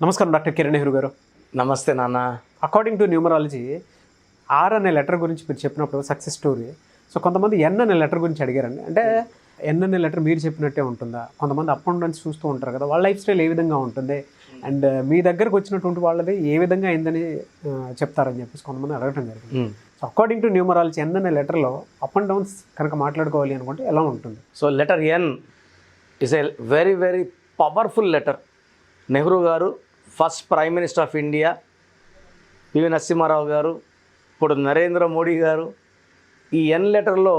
నమస్కారం డాక్టర్ కిరణ్ నెహ్రూ గారు. నమస్తే నాన్న. అకార్డింగ్ టు న్యూమరాలజీ ఆర్ అనే లెటర్ గురించి మీరు చెప్పినప్పుడు సక్సెస్ స్టోరీ. సో కొంతమంది ఎన్ అనే లెటర్ గురించి అడిగారండి. అంటే ఎన్ అనే లెటర్ మీరు చెప్పినట్టే ఉంటుందా? కొంతమంది అప్ అండ్ డౌన్స్ చూస్తూ ఉంటారు కదా, వాళ్ళ లైఫ్ స్టైల్ ఏ విధంగా ఉంటుంది అండ్ మీ దగ్గరకు వచ్చినటువంటి వాళ్ళది ఏ విధంగా అయిందని చెప్తారని చెప్పేసి కొంతమంది అడగటం జరిగింది. సో అకార్డింగ్ టు న్యూమరాలజీ ఎన్ అనే లెటర్లో అప్ అండ్ డౌన్స్ కనుక మాట్లాడుకోవాలి అనుకుంటే ఎలా ఉంటుంది? So letter N is a very very powerful letter. Nehru garu first prime minister of India, PV Narasimha Rao garu, ఇప్పుడు నరేంద్ర మోడీ గారు. ఈ ఎన్ లెటర్లో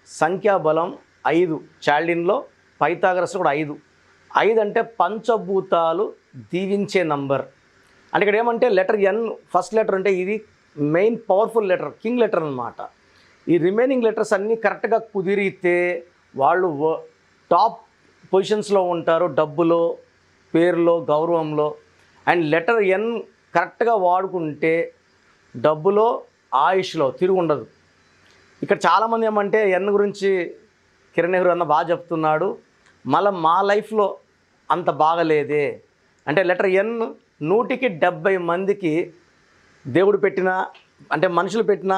సంఖ్యాబలం 5, చాల్డిన్లో పైథాగరస్ కూడా 5. 5 అంటే పంచభూతాలు దీవించే నంబర్. అంటే ఇక్కడ ఏమంటే లెటర్ ఎన్ ఫస్ట్ లెటర్ అంటే ఇది main powerful letter, king letter అన్నమాట. ఈ రిమైనింగ్ లెటర్స్ అన్నీ కరెక్ట్గా కుదిరితే వాళ్ళు టాప్ పొజిషన్స్లో ఉంటారు, డబ్బులో, పేరులో, గౌరవంలో. అండ్ లెటర్ ఎన్ కరెక్ట్గా వాడుకుంటే డబ్బులో, ఆయుష్లో తిరుగు ఉండదు. ఇక్కడ చాలామంది ఏమంటే ఎన్ గురించి కిరణ్ నెహ్రూ అన్న బాగా చెప్తున్నాడు, మళ్ళీ మా లైఫ్లో అంత బాగలేదే అంటే లెటర్ ఎన్ 170 మందికి దేవుడు పెట్టిన అంటే మనుషులు పెట్టిన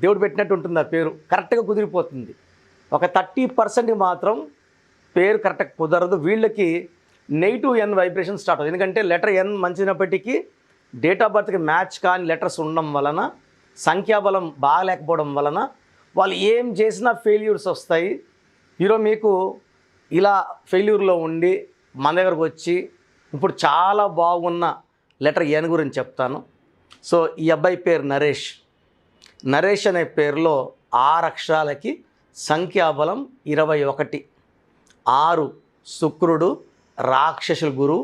దేవుడు పెట్టినట్టు ఉంటుంది. ఆ పేరు కరెక్ట్గా కుదిరిపోతుంది. ఒక 30% మాత్రం పేరు కరెక్ట్గా కుదరదు. వీళ్ళకి నెగిటివ్ ఎన్ వైబ్రేషన్ స్టార్ట్ అవుతుంది. ఎందుకంటే లెటర్ ఎన్ మంచినప్పటికీ డేట్ ఆఫ్ బర్త్కి మ్యాచ్ కాని లెటర్స్ ఉండడం వలన, సంఖ్యాబలం బాగలేకపోవడం వలన వాళ్ళు ఏం చేసినా ఫెయిల్యూర్స్ వస్తాయి. ఈరోజు మీకు ఇలా ఫెయిల్యూర్లో ఉండి మన దగ్గరకు వచ్చి ఇప్పుడు చాలా బాగున్న లెటర్ ఎన్ గురించి చెప్తాను. సో ఈ అబ్బాయి పేరు నరేష్. నరేష్ అనే పేరులో 6 అక్షరాలకి సంఖ్యాబలం 21. 6 శుక్రుడు, రాక్షసుల గురువు.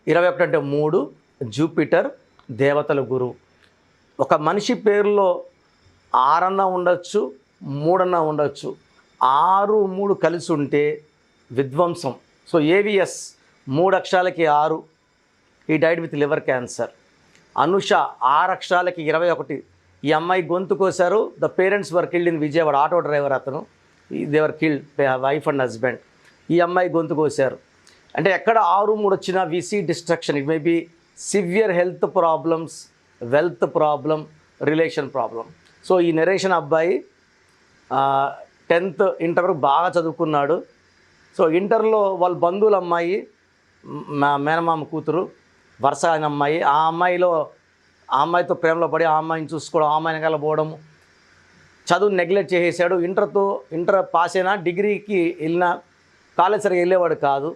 21 అంటే 3 జూపిటర్, దేవతల గురువు. ఒక మనిషి పేరులో 6 అన్నా ఉండొచ్చు, 3 అన్నా ఉండొచ్చు. 6, 3 కలిసి ఉంటే విధ్వంసం. సో ఏవిఎస్ 3 అక్షరాలకి 6, ఈ died with liver cancer. Anusha 6 అక్షరాలకి 21. ఈ అమ్మాయి గొంతు కోసారు. The parents were killed in Vijayawada. Auto driver అతను, they were killed wife and husband. ఈ అమ్మాయి గొంతు కోసారు. అంటే ఎక్కడ 6, 3 వచ్చినా విసీ destruction. It may be severe health problems, wealth problem, relation problem. So ఈ నరేషన్ అబ్బాయి 10th ఇంటర్ వరకు బాగా చదువుకున్నాడు. సో ఇంటర్లో వాళ్ళ బంధువుల అమ్మాయి, మా మేనమామ కూతురు, వరుస అయిన అమ్మాయి, ఆ అమ్మాయితో ప్రేమలో పడి ఆ అమ్మాయిని చూసుకోవడం, ఆ అమ్మాయిని కలబోవడం, చదువు నెగ్లెక్ట్ చేసేసాడు. ఇంటర్ పాస్ అయినా డిగ్రీకి వెళ్ళినా కాలేజ్ సరిగా వెళ్ళేవాడు కాదు.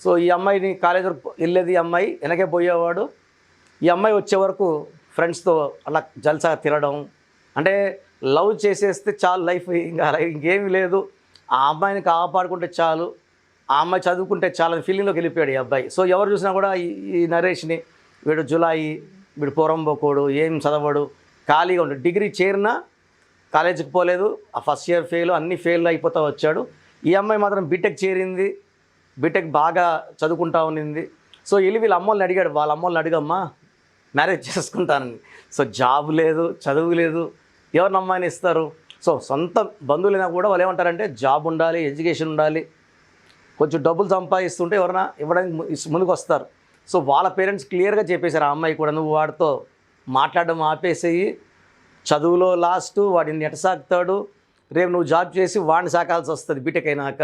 సో ఈ అమ్మాయిని కాలేజ్ వరకు వెళ్ళేది, ఈ అమ్మాయి వెనకే పోయేవాడు. ఈ అమ్మాయి వచ్చే వరకు ఫ్రెండ్స్తో అలా జల్సాగా తిరగడం. అంటే లవ్ చేసేస్తే చాలు, లైఫ్ ఇంకేమీ లేదు, ఆ అమ్మాయిని కాపాడుకుంటే చాలు, ఆ అమ్మాయి చదువుకుంటే చాలు అని ఫీలింగ్లోకి వెళ్ళిపోయాడు ఈ అబ్బాయి. సో ఎవరు చూసినా కూడా ఈ నరేష్ని, వీడు జులాయి, వీడు పోరంబోకోడు, ఏం చదవడు, ఖాళీగా ఉంటాడు. డిగ్రీ చేరినా కాలేజీకి పోలేదు, ఆ ఫస్ట్ ఇయర్ ఫెయిల్, అన్నీ ఫెయిల్ అయిపోతూ వచ్చాడు. ఈ అమ్మాయి మాత్రం బీటెక్ చేరింది, బీటెక్ బాగా చదువుకుంటా ఉన్నింది. సో వెళ్ళి వీళ్ళ అమ్మోళ్ళని అడిగాడు, వాళ్ళ అమ్మోళ్ళని అడిగమ్మా మ్యారేజ్ చేసుకుంటానని. సో జాబ్ లేదు, చదువు లేదు, ఎవరిని అమ్మాయిని ఇస్తారు? సో సొంత బంధువులైనా కూడా వాళ్ళు ఏమంటారంటే జాబ్ ఉండాలి, ఎడ్యుకేషన్ ఉండాలి, కొంచెం డబ్బులు సంపాదిస్తుంటే ఎవరైనా ఇవ్వడానికి ముందుకు వస్తారు. సో వాళ్ళ పేరెంట్స్ క్లియర్గా చెప్పేశారు ఆ అమ్మాయి కూడా, నువ్వు వాడితో మాట్లాడడం ఆపేసేయి, చదువులో లాస్ట్, వాడిని ఎటసాగుతాడు, రేపు నువ్వు జాబ్ చేసి వాడిని సాకాల్సి వస్తుంది బీటెక్ అయినాక.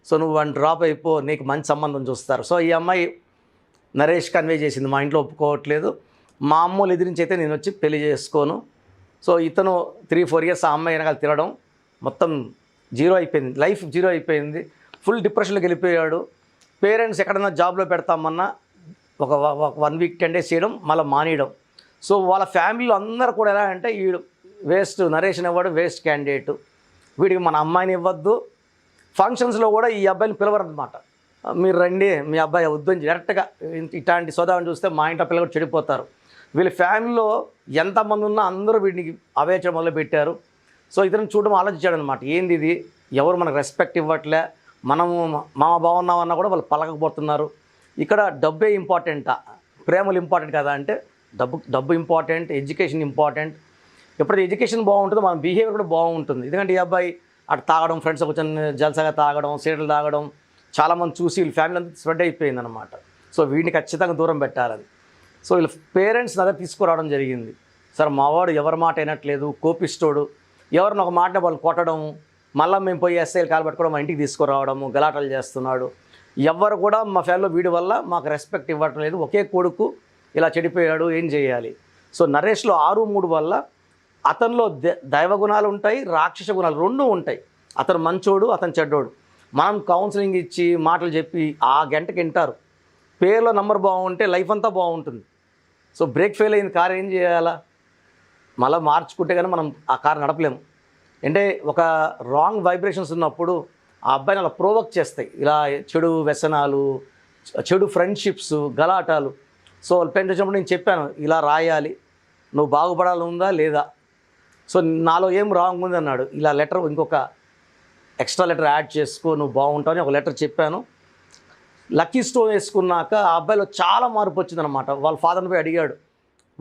సో నువ్వు వాడిని డ్రాప్ అయిపో, నీకు మంచి సంబంధం చూస్తారు. సో ఈ అమ్మాయి నరేష్ కన్వే చేసింది, మా ఇంట్లో ఒప్పుకోవట్లేదు, మా అమ్మోళ్ళు ఎదిరించి అయితే నేను వచ్చి పెళ్లి చేసుకోను. సో ఇతను 3-4 ఇయర్స్ ఆ అమ్మాయి వెనకాల తిరగడం, మొత్తం జీరో అయిపోయింది, లైఫ్ జీరో అయిపోయింది. ఫుల్ డిప్రెషన్లోకి వెళ్ళిపోయాడు. పేరెంట్స్ ఎక్కడన్నా జాబ్లో పెడతామన్నా ఒక 1 వీక్ 10 డేస్ చేయడం, మళ్ళీ మానేయడం. సో వాళ్ళ ఫ్యామిలీలో అందరూ కూడా ఎలా అంటే వీడు వేస్ట్, నరేష్ అనేవాడు వేస్ట్ క్యాండిడేట్, వీడికి మన అమ్మాయిని ఇవ్వద్దు. ఫంక్షన్స్లో కూడా ఈ అబ్బాయిని పిలవరు అనమాట, మీరు రండి మీ అబ్బాయి వద్దు అని డైరెక్ట్గా. ఇట్లాంటి సోదాన్ని చూస్తే మా ఇంట్లో పిల్లలు కూడా చెడిపోతారు. వీళ్ళ ఫ్యామిలీలో ఎంతమంది ఉన్నా అందరూ వీడికి అవేచడం మొదలుపెట్టారు. సో ఇతను చూడడం ఆలోచించాడు అనమాట, ఏంది ఇది, ఎవరు మనకు రెస్పెక్ట్ ఇవ్వట్లే, మనము మామ బాగున్నామన్నా కూడా వాళ్ళు పలకపోతున్నారు. ఇక్కడ డబ్బే ఇంపార్టెంటా, ప్రేమలు ఇంపార్టెంట్ కదా అంటే డబ్బు ఇంపార్టెంట్, ఎడ్యుకేషన్ ఇంపార్టెంట్. ఎప్పుడైతే ఎడ్యుకేషన్ బాగుంటుందో మన బిహేవియర్ కూడా బాగుంటుంది. ఎందుకంటే ఈ అబ్బాయి అటు తాగడం, ఫ్రెండ్స్ కూర్చొని జల్సాగా తాగడం, సీట్లు తాగడం, చాలామంది చూసి వీళ్ళ ఫ్యామిలీ అంతా స్ప్రెడ్ అయిపోయింది అనమాట. సో వీడిని ఖచ్చితంగా దూరం పెట్టాలని. సో వీళ్ళ పేరెంట్స్ దగ్గర తీసుకురావడం జరిగింది. సార్ మావాడు ఎవరి మాట వినట్లేదు, కోపిస్తోడు, ఎవరిని ఒక మాట వాళ్ళు కొట్టడం, మళ్ళీ మేము పోయి ఎస్ఐలు కాలబెట్టుకోవడం, మా ఇంటికి తీసుకురావడము, గలాటలు చేస్తున్నాడు. ఎవరు కూడా మా ఫ్యామిలీలో వీడి వల్ల మాకు రెస్పెక్ట్ ఇవ్వటం లేదు, ఒకే కొడుకు ఇలా చెడిపోయాడు, ఏం చేయాలి. సో నరేష్లో 6-3 వల్ల అతనిలో దైవ గుణాలు ఉంటాయి, రాక్షస గుణాలు రెండూ ఉంటాయి. అతను మంచోడు, అతను చెడ్డోడు. మనం కౌన్సిలింగ్ ఇచ్చి మాటలు చెప్పి ఆ గంటకి వింటారు. పేర్లో నంబర్ బాగుంటే లైఫ్ అంతా బాగుంటుంది. సో బ్రేక్ ఫెయిల్ అయిన కార్ ఏం చేయాలా, మళ్ళీ మార్చుకుంటే కానీ మనం ఆ కార్ నడపలేము. అంటే ఒక రాంగ్ వైబ్రేషన్స్ ఉన్నప్పుడు ఆ అబ్బాయిని అలా ప్రోవోక్ చేస్తాయి, ఇలా చెడు వ్యసనాలు, చెడు ఫ్రెండ్షిప్స్, గలాటాలు. సో వాళ్ళు పెన్ వచ్చినప్పుడు నేను చెప్పాను, ఇలా రాయాలి, నువ్వు బాగుపడాలి ఉందా లేదా. సో నాలో ఏం రాంగ్ ఉంది అన్నాడు, ఇలా లెటర్ ఇంకొక ఎక్స్ట్రా లెటర్ యాడ్ చేసుకో, నువ్వు బాగుంటావు అని ఒక లెటర్ చెప్పాను. లక్కీ స్టోన్ వేసుకున్నాక ఆ అబ్బాయిలో చాలా మార్పు వచ్చిందనమాట. వాళ్ళ ఫాదర్ని పోయి అడిగాడు.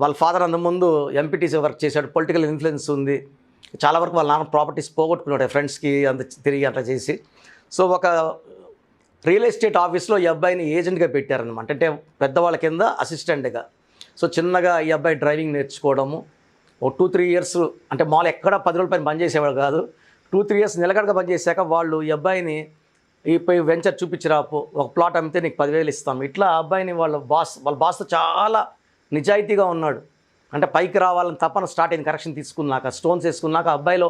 వాళ్ళ ఫాదర్ అంతకుముందు ఎంపీటీసీ వర్క్ చేశాడు, పొలిటికల్ ఇన్ఫ్లుయెన్స్ ఉంది, చాలా వరకు వాళ్ళ నాన్న ప్రాపర్టీస్ పోగొట్టుకున్నాడు ఫ్రెండ్స్కి అంత తిరిగి అట్లా చేసి. సో ఒక రియల్ ఎస్టేట్ ఆఫీస్లో ఈ అబ్బాయిని ఏజెంట్గా పెట్టారనమాట, అంటే పెద్దవాళ్ళ కింద అసిస్టెంట్గా. సో చిన్నగా ఈ అబ్బాయి డ్రైవింగ్ నేర్చుకోవడము, ఒక 2-3 ఇయర్స్, అంటే మామూలు ఎక్కడ 10 రోజుల పైన పనిచేసేవాడు కాదు, 2-3 ఇయర్స్ నిలకడగా పనిచేశాక వాళ్ళు ఈ అబ్బాయిని ఈ పోయి వెంచర్ చూపించిరాపు, ఒక ప్లాట్ అమ్మితే నీకు 10,000 ఇస్తాం, ఇట్లా ఆ అబ్బాయిని వాళ్ళ బాస్తో చాలా నిజాయితీగా ఉన్నాడు. అంటే పైకి రావాలని తపన స్టార్ట్ అయింది. కరెక్షన్ తీసుకున్నాక, స్టోన్స్ వేసుకున్నాక అబ్బాయిలో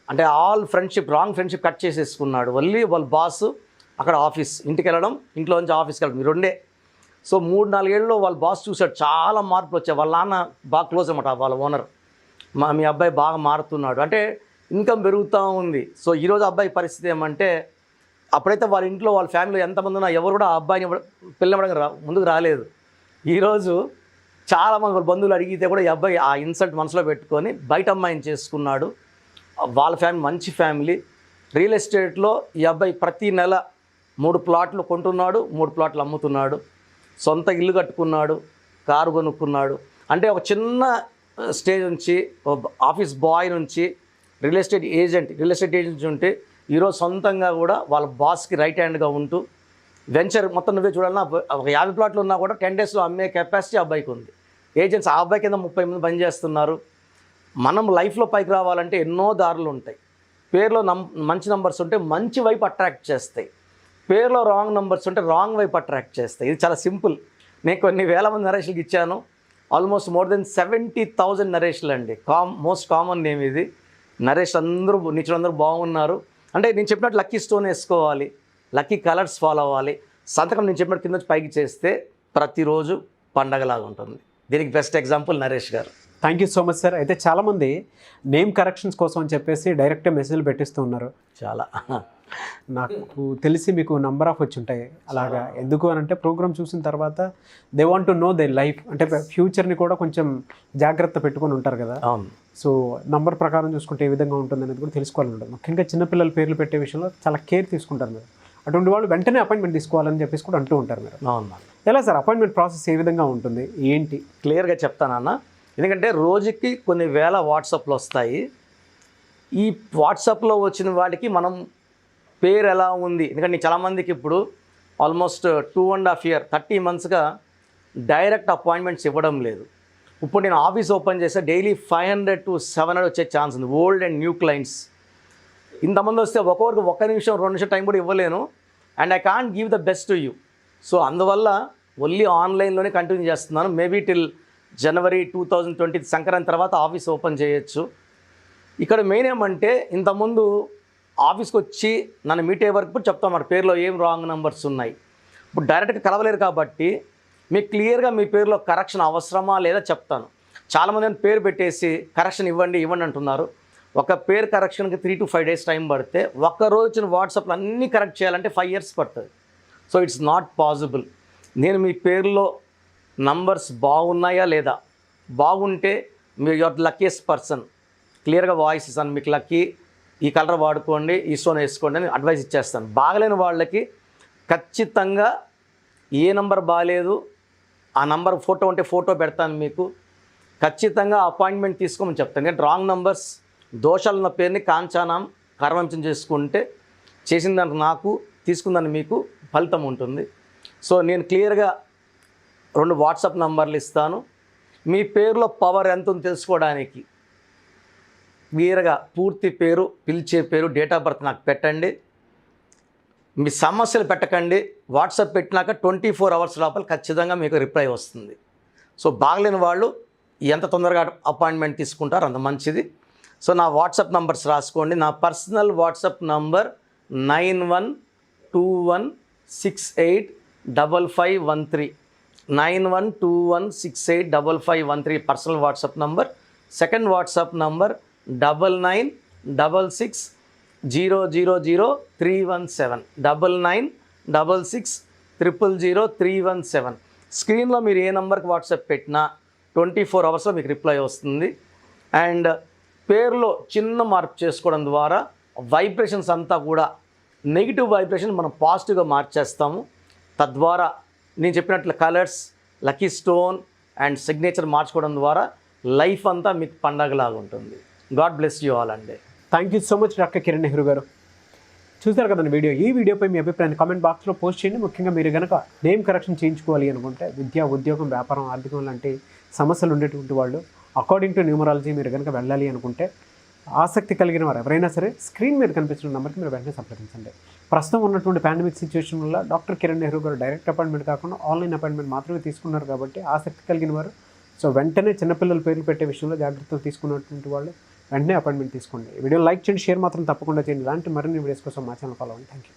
అంటే all friendship, wrong friendship cut చేసేసుకున్నాడు. వాళ్ళ బాస్ అక్కడ ఆఫీస్, ఇంటికి వెళ్ళడం, ఇంట్లో నుంచి ఆఫీస్కి వెళ్ళడం, ఈ రెండే. సో 3-4 ఏళ్ళలో వాళ్ళ బాస్ చూశాడు, చాలా మార్పులు వచ్చాయి. వాళ్ళ నాన్న బాగా క్లోజ్ అనమాట, వాళ్ళ ఓనర్. మీ అబ్బాయి బాగా మారుతున్నాడు, అంటే ఇన్కమ్ పెరుగుతూ ఉంది. సో ఈరోజు అబ్బాయి పరిస్థితి ఏమంటే, అప్పుడైతే వాళ్ళ ఇంట్లో వాళ్ళ ఫ్యామిలీలో ఎంతమంది ఉన్నా ఎవరు కూడా ఆ అబ్బాయిని పిల్లవడానికి ముందుకు రాలేదు. ఈరోజు చాలామంది వాళ్ళ బంధువులు అడిగితే కూడా ఈ అబ్బాయి ఆ ఇన్సల్ట్ మనసులో పెట్టుకొని బయట అమ్మాయిని చేసుకున్నాడు. వాళ్ళ ఫ్యామిలీ మంచి ఫ్యామిలీ. రియల్ ఎస్టేట్లో ఈ అబ్బాయి ప్రతి నెల 3 ప్లాట్లు కొంటున్నాడు, 3 ప్లాట్లు అమ్ముతున్నాడు, సొంత ఇల్లు కట్టుకున్నాడు, కారు కొనుక్కున్నాడు. అంటే ఒక చిన్న స్టేజ్ నుంచి, ఆఫీస్ బాయ్ నుంచి రియల్ ఎస్టేట్ ఏజెంట్ ఉంటే ఈరోజు సొంతంగా కూడా వాళ్ళ బాస్కి రైట్ హ్యాండ్గా ఉంటూ వెంచర్ మొత్తం నువ్వే చూడాలన్నా ఒక 50 ప్లాట్లు ఉన్నా కూడా 10 డేస్లో అమ్మే కెపాసిటీ అబ్బాయికి ఉంది. ఏజెంట్స్ ఆ అబ్బాయి కింద 30 మంది పనిచేస్తున్నారు. మనం లైఫ్లో పైకి రావాలంటే ఎన్నో దారులు ఉంటాయి. పేరులో మంచి నంబర్స్ ఉంటే మంచి వైపు అట్రాక్ట్ చేస్తాయి, పేరులో రాంగ్ నంబర్స్ ఉంటే రాంగ్ వైపు అట్రాక్ట్ చేస్తాయి. ఇది చాలా సింపుల్. నేను కొన్ని వేల మంది నరేష్లకు ఇచ్చాను, ఆల్మోస్ట్ మోర్ దెన్ 70,000 నరేష్లు అండి. మోస్ట్ కామన్ నేమ్ ఇది. నరేష్ అందరూ నిచ్చులందరూ బాగున్నారు. అంటే నేను చెప్పినట్టు లక్కీ స్టోన్ వేసుకోవాలి, లక్కీ కలర్స్ ఫాలో అవ్వాలి, సంతకం నేను చెప్పినట్టు కింద పైకి చేస్తే ప్రతిరోజు పండగలాగా ఉంటుంది. దీనికి బెస్ట్ ఎగ్జాంపుల్ నరేష్ గారు. Thank you so much sir. అయితే చాలామంది నేమ్ కరెక్షన్స్ కోసం అని చెప్పేసి డైరెక్ట్గా మెసేజ్లు పెట్టిస్తూ ఉన్నారు. చాలా నాకు తెలిసి మీకు నంబర్ ఆఫ్ వచ్చి ఉంటాయి అలాగా. ఎందుకు అని అంటే ప్రోగ్రామ్ చూసిన తర్వాత they want to know they life, అంటే ఫ్యూచర్ని కూడా కొంచెం జాగ్రత్త పెట్టుకొని ఉంటారు కదా. అవును. సో నంబర్ ప్రకారం చూసుకుంటే ఏ విధంగా ఉంటుంది అనేది కూడా తెలుసుకోవాలని ఉంటుంది. ముఖ్యంగా చిన్నపిల్లల పేర్లు పెట్టే విషయంలో చాలా కేర్ తీసుకుంటారు మీరు. అటువంటి వాళ్ళు వెంటనే అపాయింట్మెంట్ తీసుకోవాలని చెప్పేసి కూడా అంటూ ఉంటారు మీరు. అవును. ఎలా సార్ అపాయింట్మెంట్ ప్రాసెస్ ఏ విధంగా ఉంటుంది, ఏంటి? క్లియర్గా చెప్తానన్నా. ఎందుకంటే రోజుకి కొన్ని వేల వాట్సాప్లు వస్తాయి. ఈ వాట్సాప్లో వచ్చిన వాటికి మనం పేరు ఎలా ఉంది, ఎందుకంటే చాలామందికి ఇప్పుడు ఆల్మోస్ట్ 2.5 years 30 monthsగా డైరెక్ట్ అపాయింట్మెంట్స్ ఇవ్వడం లేదు. ఇప్పుడు నేను ఆఫీస్ ఓపెన్ చేస్తే డైలీ 500 to 700 వచ్చే ఛాన్స్ ఉంది. ఓల్డ్ అండ్ న్యూ క్లయింట్స్ ఇంతమంది వస్తే ఒక్కొక్కరికి 1 నిమిషం 2 నిమిషం టైం కూడా ఇవ్వలేను, and I can't give the best to you. So అందువల్ల ఓన్లీ ఆన్లైన్లోనే కంటిన్యూ చేస్తున్నాను. మేబీ టిల్ January 2020 సంక్రాంతి తర్వాత ఆఫీస్ ఓపెన్ చేయొచ్చు. ఇక్కడ మెయిన్ ఏమంటే ఇంతకుముందు ఆఫీస్కి వచ్చి నన్ను మీట్ అయ్యే వరకు చెప్తాం మరి పేరులో ఏం రాంగ్ నెంబర్స్ ఉన్నాయి. ఇప్పుడు డైరెక్ట్గా కలవలేరు కాబట్టి మీకు క్లియర్గా మీ పేరులో కరెక్షన్ అవసరమా లేదా చెప్తాను. చాలామంది పేరు పెట్టేసి కరెక్షన్ ఇవ్వండి అంటున్నారు. ఒక పేరు కరెక్షన్కి 3 to 5 days టైం పడితే ఒక్కరోజు వచ్చిన వాట్సాప్లో అన్నీ కరెక్ట్ చేయాలంటే 5 years పడుతుంది. So it's not possible. నేను మీ పేరులో నంబర్స్ బాగున్నాయా లేదా, బాగుంటే మీరు యువర్ లక్కీయెస్ట్ పర్సన్, క్లియర్గా వాయిస్ ఇస్తాను, మీకు లక్కీ ఈ కలర్ వాడుకోండి, ఈ స్టోన్ వేసుకోండి అని అడ్వైస్ ఇచ్చేస్తాను. బాగలేని వాళ్ళకి ఖచ్చితంగా ఏ నంబర్ బాగాలేదు ఆ నంబర్ ఫోటో ఉంటే ఫోటో పెడతాను, మీకు ఖచ్చితంగా అపాయింట్మెంట్ తీసుకోమని చెప్తాను. ఎందుకంటే రాంగ్ నంబర్స్ దోషాలున్న పేరుని కాంచానం కర్మంచం చేసుకుంటే చేసిన దానికి నాకు, తీసుకుందాన్ని మీకు ఫలితం ఉంటుంది. సో నేను క్లియర్గా 2 వాట్సాప్ నంబర్లు ఇస్తాను. మీ పేరులో పవర్ ఎంత ఉందో తెలుసుకోవడానికి క్లియర్గా పూర్తి పేరు, పిలిచే పేరు, డేట్ ఆఫ్ బర్త్ నాకు పెట్టండి. మీ సమస్యలు పెట్టకండి. వాట్సాప్ పెట్టినాక 24 అవర్స్ లోపల ఖచ్చితంగా మీకు రిప్లై వస్తుంది. సో బాగలేని వాళ్ళు ఎంత తొందరగా అపాయింట్మెంట్ తీసుకుంటారో అంత మంచిది. సో నా వాట్సాప్ నంబర్స్ రాసుకోండి. నా personal WhatsApp number 9121685513 9121685513 personal WhatsApp number. Second WhatsApp number 9966000317 9966000317. స్క్రీన్లో మీరు ఏ నెంబర్కి వాట్సాప్ పెట్టినా 24 అవర్స్లో మీకు రిప్లై వస్తుంది. అండ్ పేరులో చిన్న మార్పు చేసుకోవడం ద్వారా వైబ్రేషన్స్ అంతా కూడా నెగిటివ్ వైబ్రేషన్ మనం పాజిటివ్గా మార్చేస్తాము. తద్వారా నేను చెప్పినట్లు colours, lucky stone and signature మార్చుకోవడం ద్వారా లైఫ్ అంతా మీకు పండగలాగా ఉంటుంది. గాడ్ బ్లెస్ యూ ఆల్ అండి. Thank you so much doctor Kiran Nehru గారు. చూసారు కదండి వీడియో. ఈ వీడియోపై మీ అభిప్రాయాన్ని కామెంట్ బాక్స్లో పోస్ట్ చేయండి. ముఖ్యంగా మీరు కనుక నేమ్ కరెక్షన్ చేయించుకోవాలి అనుకుంటే విద్య, ఉద్యోగం, వ్యాపారం, ఆర్థికం లాంటి సమస్యలు ఉండేటువంటి వాళ్ళు అకార్డింగ్ టు న్యూమరాలజీ మీరు కనుక వెళ్ళాలి అనుకుంటే ఆసక్తి కలిగిన వారు ఎవరైనా సరే స్క్రీన్ మీద కనిపించిన నెంబర్కి మీరు వెంటనే సంప్రదించండి. ప్రస్తుతం ఉన్నటువంటి పాండమిక్ సిచ్యువేషన్ వల్ల డాక్టర్ కిరణ్ నెహ్రూ గారు డైరెక్ట్ అపాయింట్మెంట్ కాకుండా ఆన్లైన్ అపాయింట్మెంట్ మాత్రమే తీసుకున్నారు కాబట్టి ఆసక్తి కలిగిన వారు సో వెంటనే చిన్నపిల్లల పేర్లు పెట్టే విషయంలో జాగ్రత్తలు తీసుకున్నటువంటి వాళ్ళు వెంటనే అపాయింట్మెంట్ తీసుకోండి. వీడియో లైక్ చేయండి, షేర్ మాత్రం తప్పకుండా చేయండి. ఇలాంటి మరిన్ని వీడియోస్ కోసం మా ఛానల్ ఫాలో అవ్వండి. Thank you.